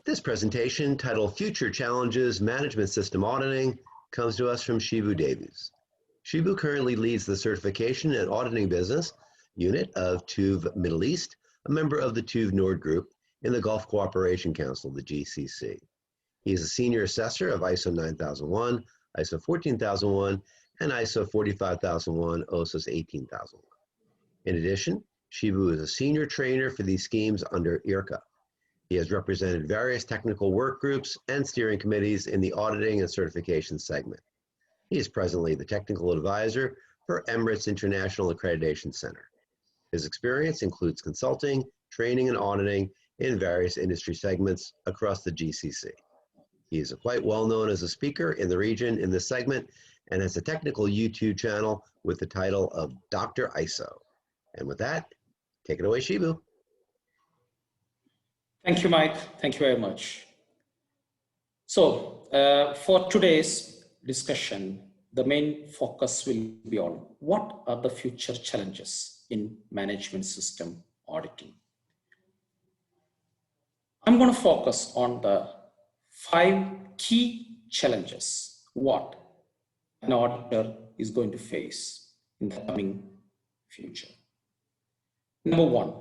This presentation, titled Future Challenges Management System Auditing, comes to us from Shibu Davies. Shibu currently leads the certification and auditing business unit of TÜV Middle East, a member of the TÜV Nord Group in the Gulf Cooperation Council, the GCC. He is a senior assessor of ISO 9001, ISO 14001, and ISO 45001, OSIS 18001. In addition, Shibu is a senior trainer for these schemes under IRCA. He has represented various technical work groups and steering committees in the auditing and certification segment. He is presently the technical advisor for Emirates International Accreditation Center. His experience includes consulting, training, and auditing in various industry segments across the GCC. He is quite well known as a speaker in the region in this segment and has a technical YouTube channel with the title of Dr. ISO. And with that, take it away, Shibu. Thank you, Mike. Thank you very much. So for today's discussion, the main focus will be on what are the future challenges in management system auditing. I'm going to focus on the 5 key challenges what an auditor is going to face in the coming future. Number 1,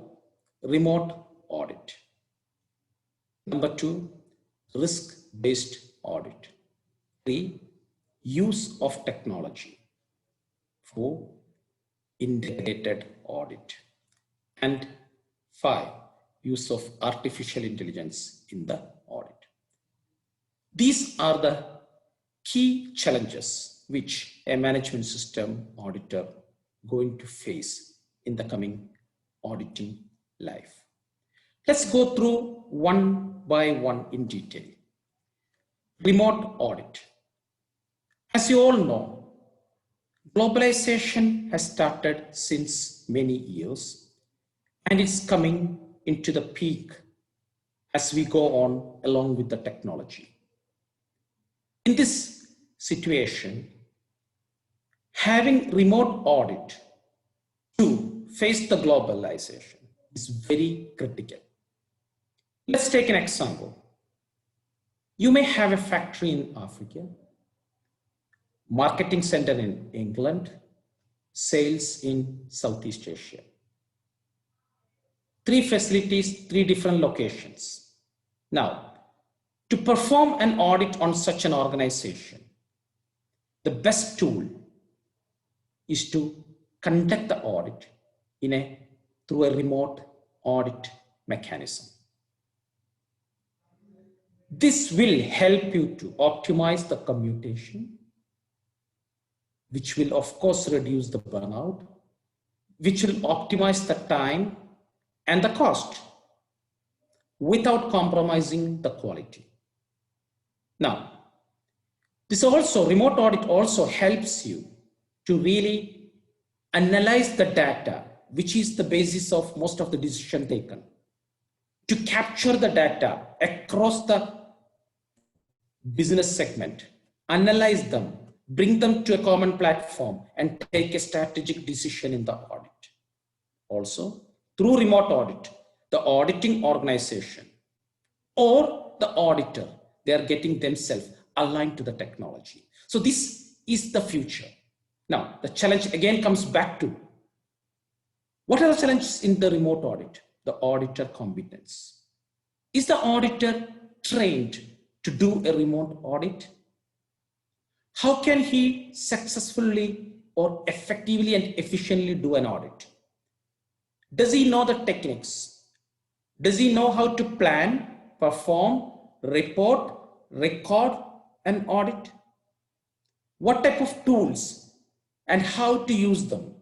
remote audit. Number 2, risk-based audit. 3, use of technology. 4, integrated audit. And 5, use of artificial intelligence in the audit. These are the key challenges which a management system auditor going to face in the coming auditing life. Let's go through one by one in detail. Remote audit. As you all know, globalization has started since many years and it's coming into the peak as we go on along with the technology. In this situation, having remote audit to face the globalization is very critical. Let's take an example. You may have a factory in Africa, marketing center in England, sales in Southeast Asia. 3 facilities, 3 different locations. Now, to perform an audit on such an organization, the best tool is to conduct the audit through a remote audit mechanism. This will help you to optimize the commutation, which will of course reduce the burnout, which will optimize the time and the cost without compromising the quality. Now, remote audit also helps you to really analyze the data, which is the basis of most of the decision taken, to capture the data across the business segment, analyze them, bring them to a common platform and take a strategic decision in the audit. Also, through remote audit, the auditing organization or the auditor, they are getting themselves aligned to the technology. So this is the future. Now, the challenge again comes back to what are the challenges in the remote audit? The auditor competence. Is the auditor trained to do a remote audit? How can he successfully or effectively and efficiently do an audit? Does he know the techniques? Does he know how to plan, perform, report, record an audit? What type of tools and how to use them?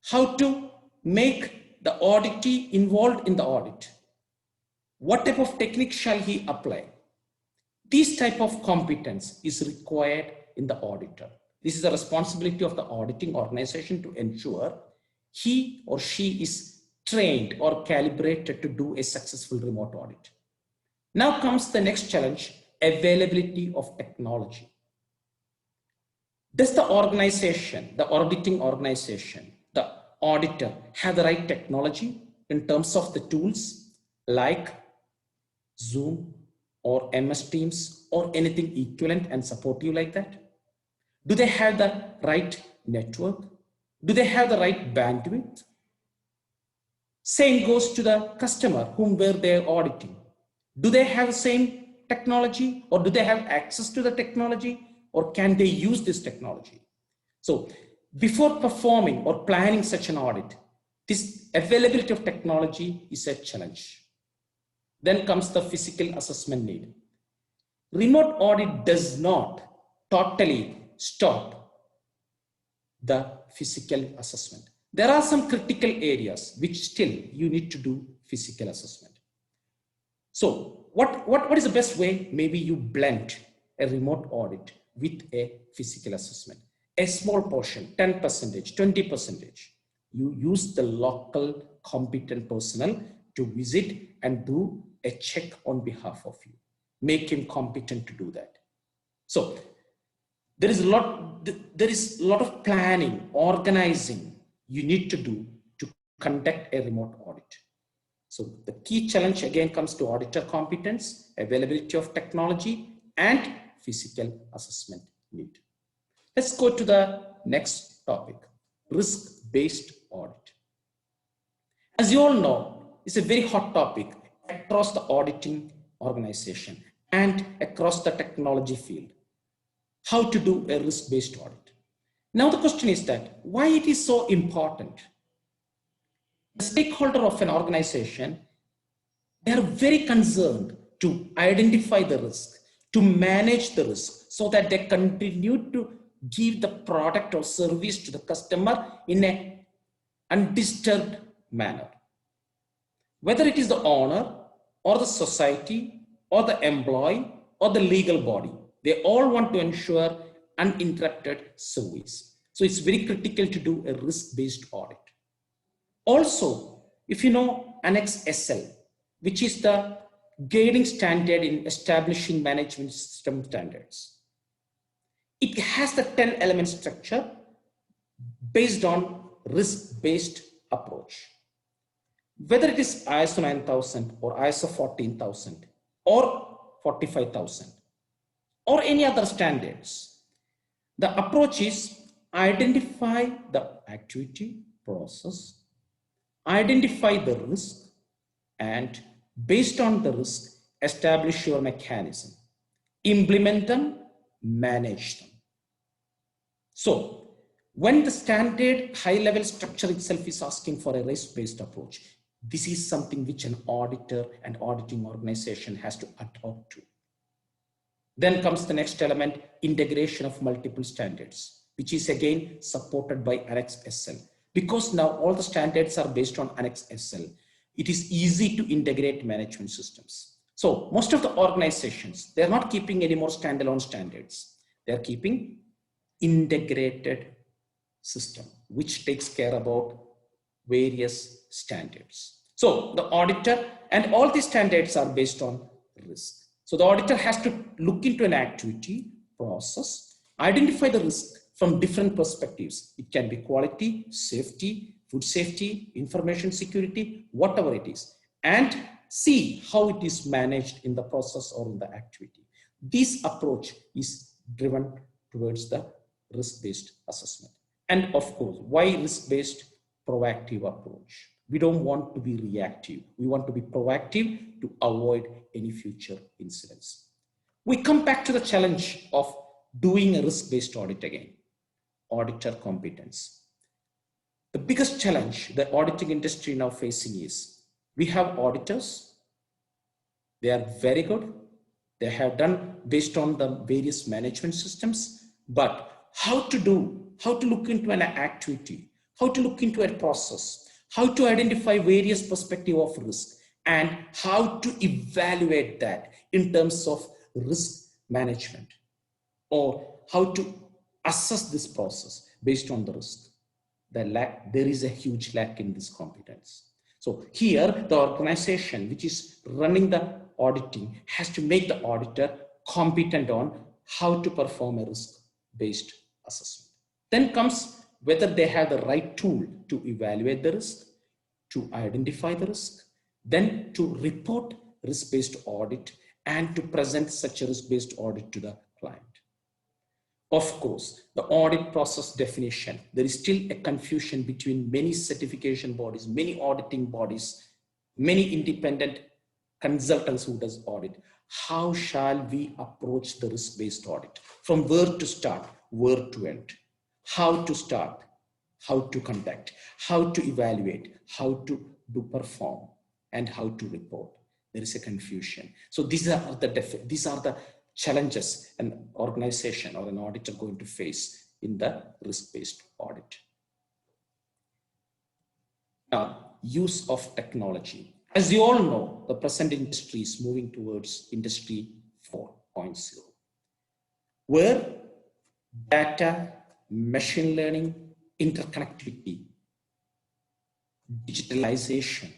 How to make the auditee involved in the audit? What type of technique shall he apply? This type of competence is required in the auditor. This is the responsibility of the auditing organization to ensure he or she is trained or calibrated to do a successful remote audit. Now comes the next challenge, availability of technology. Does the organization, the auditing organization, the auditor have the right technology in terms of the tools like Zoom or MS Teams or anything equivalent and supportive like that? Do they have the right network? Do they have the right bandwidth? Same goes to the customer whom were they auditing. Do they have the same technology, or do they have access to the technology, or can they use this technology? So before performing or planning such an audit, this availability of technology is a challenge. Then comes the physical assessment need. Remote audit does not totally stop the physical assessment. There are some critical areas which still you need to do physical assessment. So what is the best way? Maybe you blend a remote audit with a physical assessment. A small portion, 10%, 20%, you use the local competent personnel to visit and do a check on behalf of you. Make him competent to do that. So there is a lot of planning, organizing you need to do to conduct a remote audit. So the key challenge again comes to auditor competence, availability of technology, and physical assessment need. Let's go to the next topic, risk-based audit. As you all know, it's a very hot topic across the auditing organization and across the technology field. How to do a risk-based audit. Now the question is that why it is so important? The stakeholder of an organization, they are very concerned to identify the risk, to manage the risk so that they continue to give the product or service to the customer in an undisturbed manner. Whether it is the owner or the society or the employee or the legal body, they all want to ensure uninterrupted service. So it's very critical to do a risk-based audit. Also, if you know Annex SL, which is the guiding standard in establishing management system standards, it has the 10-element structure based on risk-based approach. Whether it is ISO 9000 or ISO 14000 or 45000 or any other standards, the approach is identify the activity, process, identify the risk, and based on the risk, establish your mechanism, implement them, manage them. So when the standard high-level structure itself is asking for a risk-based approach, this is something which an auditor and auditing organization has to adopt to. Then comes the next element, integration of multiple standards, which is again supported by Annex SL. Because now all the standards are based on Annex SL, it is easy to integrate management systems. So most of the organizations, they're not keeping any more standalone standards. They're keeping integrated system, which takes care about various standards. So the auditor and all these standards are based on risk. So the auditor has to look into an activity, process, identify the risk from different perspectives. It can be quality, safety, food safety, information security, whatever it is, and see how it is managed in the process or in the activity. This approach is driven towards the risk-based assessment. And of course, why risk-based? Proactive approach. We don't want to be reactive. We want to be proactive to avoid any future incidents. We come back to the challenge of doing a risk-based audit again. Auditor competence. The biggest challenge the auditing industry now facing is we have auditors. They are very good. They have done based on the various management systems, but how to look into an activity, how to look into a process, how to identify various perspectives of risk, and how to evaluate that in terms of risk management, or how to assess this process based on the risk. There is a huge lack in this competence. So here, the organization which is running the auditing has to make the auditor competent on how to perform a risk-based assessment. Then comes whether they have the right tool to evaluate the risk, to identify the risk, then to report risk-based audit and to present such a risk-based audit to the client. Of course, the audit process definition, there is still a confusion between many certification bodies, many auditing bodies, many independent consultants who does audit. How shall we approach the risk-based audit? From where to start, where to end? How to start, how to conduct, how to evaluate, how to perform, and how to report. There is a confusion. So these are the challenges an organization or an auditor going to face in the risk-based audit. Now, use of technology. As you all know, the present industry is moving towards Industry 4.0, where data, machine learning, interconnectivity, digitalization,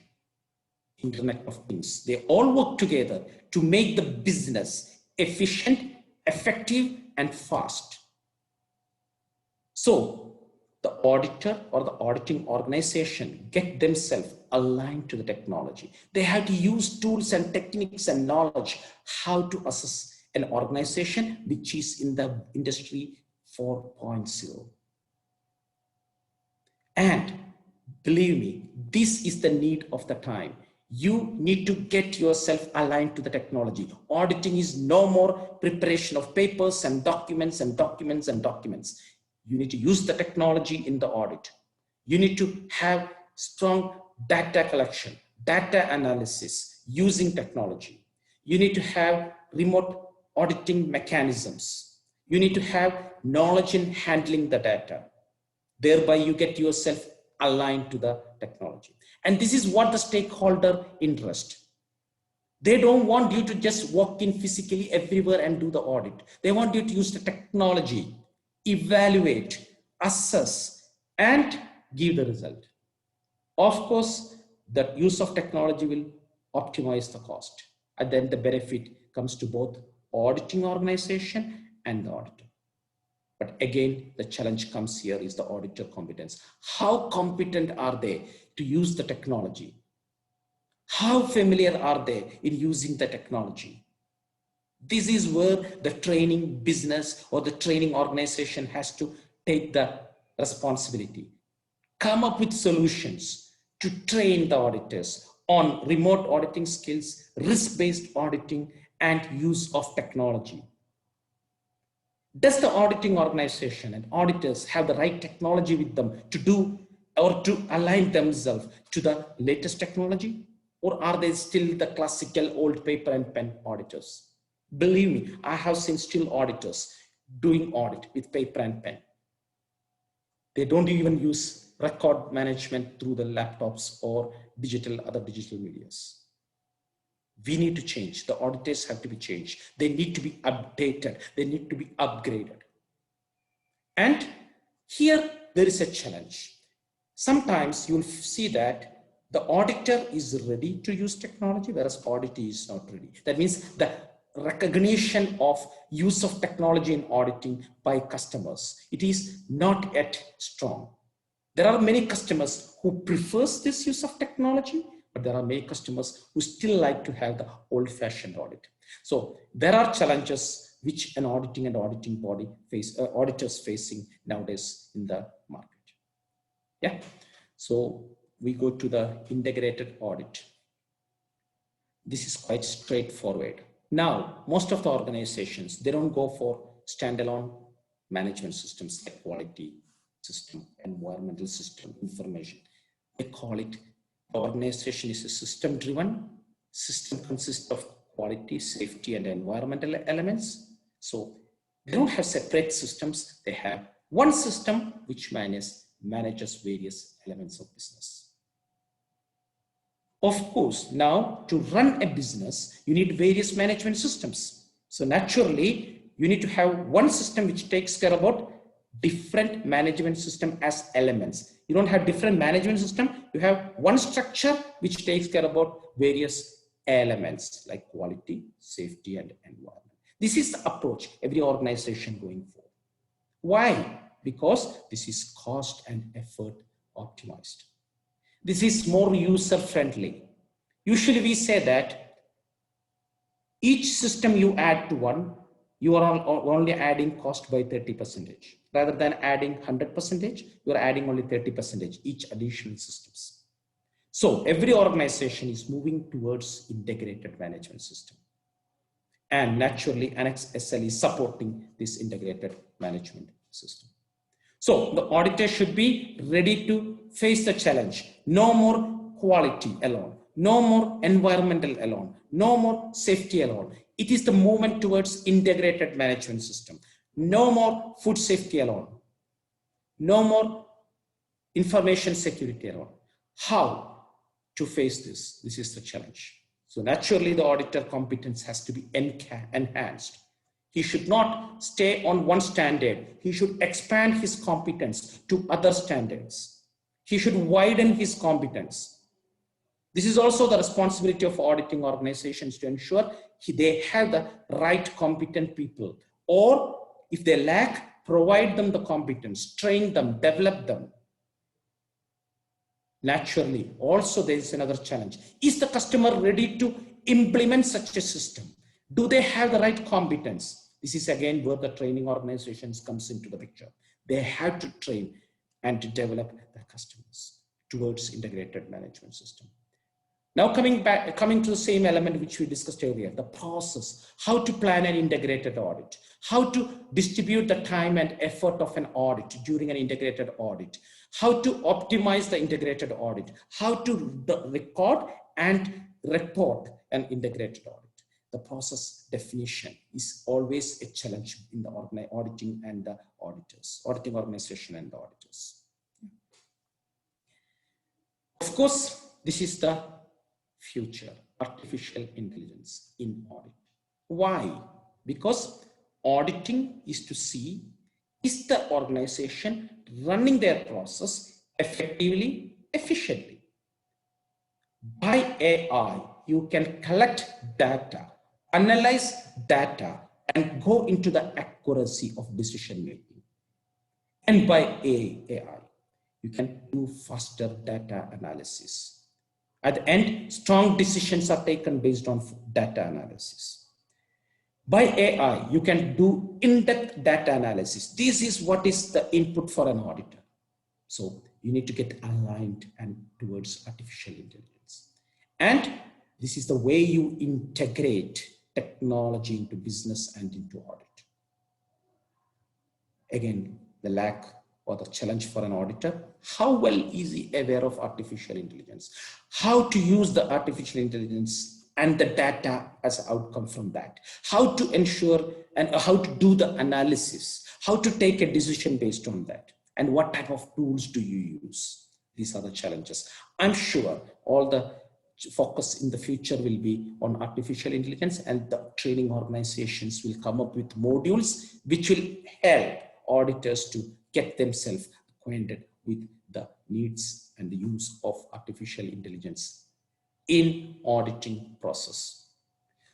Internet of Things, they all work together to make the business efficient, effective, and fast. So the auditor or the auditing organization get themselves aligned to the technology. They have to use tools and techniques and knowledge how to assess an organization which is in the Industry 4.0. And believe me, this is the need of the time. You need to get yourself aligned to the technology. Auditing is no more preparation of papers and documents and documents and documents. You need to use the technology in the audit. You need to have strong data collection, data analysis using technology. You need to have remote auditing mechanisms. You need to have knowledge in handling the data. Thereby you get yourself aligned to the technology. And this is what the stakeholder interest. They don't want you to just walk in physically everywhere and do the audit. They want you to use the technology, evaluate, assess, and give the result. Of course, the use of technology will optimize the cost. And then the benefit comes to both auditing organization and the auditor. But again, the challenge comes here is the auditor competence. How competent are they to use the technology? How familiar are they in using the technology? This is where the training business or the training organization has to take the responsibility. Come up with solutions to train the auditors on remote auditing skills, risk-based auditing, and use of technology. Does the auditing organization and auditors have the right technology with them to do or to align themselves to the latest technology? Or are they still the classical old paper and pen auditors? Believe me, I have seen still auditors doing audit with paper and pen. They don't even use record management through the laptops or other digital medias. We need to change. The auditors have to be changed. They need to be updated. They need to be upgraded. And here there is a challenge. Sometimes you'll see that the auditor is ready to use technology, whereas auditee is not ready. That means the recognition of use of technology in auditing by customers, it is not yet strong. There are many customers who prefers this use of technology, but there are many customers who still like to have the old-fashioned audit. So there are challenges which an auditing and auditing body auditors facing nowadays in the market. Yeah. So we go to the integrated audit. This is quite straightforward. Now, most of the organizations, they don't go for standalone management systems like quality system, environmental system, information. They call it, the organization is a system driven. System consists of quality, safety, and environmental elements. So they don't have separate systems. They have one system which manages various elements of business. Of course, now to run a business, you need various management systems. So naturally, you need to have one system which takes care about different management system as elements. You don't have different management system. You have one structure which takes care about various elements like quality, safety, and environment. This is the approach every organization going for. Why? Because this is cost and effort optimized. This is more user friendly. Usually we say that Each system you add to one, you are only adding cost by 30%. Rather than adding 100%, you are adding only 30% each additional systems. So every organization is moving towards integrated management system. And naturally, Annex SL is supporting this integrated management system. So the auditor should be ready to face the challenge. No more quality alone, no more environmental alone, no more safety alone. It is the movement towards integrated management system. No more food safety alone, no more information security alone. How to face this? This is the challenge. So naturally, the auditor competence has to be enhanced. He should not stay on one standard. He should expand his competence to other standards. He should widen his competence. This is also the responsibility of auditing organizations to ensure they have the right competent people, or if they lack, provide them the competence, train them, develop them. Naturally, also there is another challenge. Is the customer ready to implement such a system? Do they have the right competence? This is again where the training organizations comes into the picture. They have to train and to develop their customers towards integrated management system. Now coming to the same element which we discussed earlier, the process, how to plan an integrated audit, how to distribute the time and effort of an audit during an integrated audit, how to optimize the integrated audit, how to record and report an integrated audit. The process definition is always a challenge in the auditing and the auditors, auditing organization and the auditors. Of course, this is the future, artificial intelligence in audit. Why? Because auditing is to see, is the organization running their process effectively, efficiently? By AI, you can collect data, analyze data, and go into the accuracy of decision making. And by AI, you can do faster data analysis. At the end, strong decisions are taken based on data analysis. By AI, you can do in-depth data analysis. This is what is the input for an auditor. So you need to get aligned and towards artificial intelligence. And this is the way you integrate technology into business and into audit. Again, the lack or the challenge for an auditor, how well is he aware of artificial intelligence? How to use the artificial intelligence and the data as an outcome from that? How to ensure and how to do the analysis? How to take a decision based on that? And what type of tools do you use? These are the challenges. I'm sure all the focus in the future will be on artificial intelligence, and the training organizations will come up with modules which will help auditors to get themselves acquainted with the needs and the use of artificial intelligence in auditing process.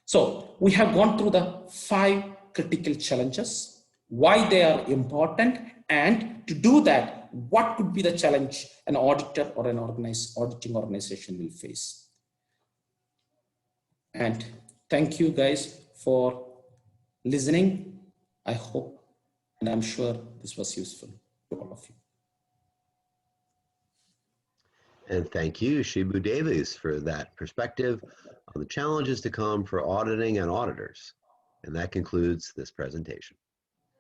So we have gone through the 5 critical challenges, why they are important, and to do that, what could be the challenge an auditor or an auditing organization will face. And thank you guys for listening. I hope and I'm sure this was useful to all of you. And thank you, Shibu Davies, for that perspective on the challenges to come for auditing and auditors. And that concludes this presentation.